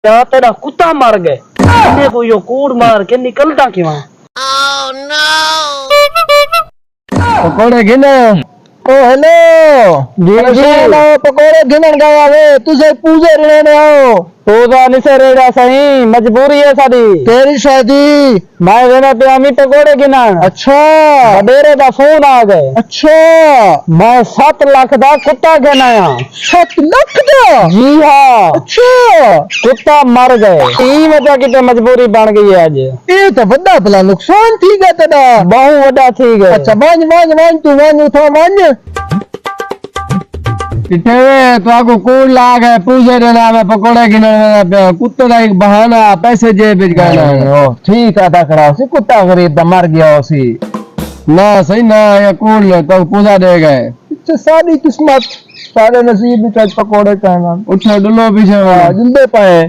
या तेरा कुत्ता मर गए इन्हें को यो कूड़ मार के निकलता क्यों पकोड़े गिने ओ हेलो जी हेलो पकोड़े गिनन गया वे तुझे पूजे रहने आओ पूजा नहीं से रेड़ा सही मजबूरी है साडी तेरी शादी मैं वेना पे आमी पकोड़े गिना अच्छा बडेरे दा फोन आ गए अच्छा मैं 7 लाख दा कुत्ता गिनाया 7 लाख दा जी हां अच्छा कुत्ता मर गए ई वजह की मजबूरी बन गई है आज ये तो बड़ा भला नुकसान थी गया तेरा बहुत बड़ा थी गया अच्छा मान तू मान उठा मान इथे तो आगो कौन लाग है पूजे देना में पकोड़े गिनने में कुत्ते का एक बहाना पैसे जेब में गए ओ ठीक है ता खड़ा सी कुत्ता गरीब दा मर गया उसी ना सही ना ये कौन ले तो पूजा दे गए अच्छा सारी किस्मत सारे नसीब में पकोड़े कहना उठो डुलो पीछे जिंदे पाए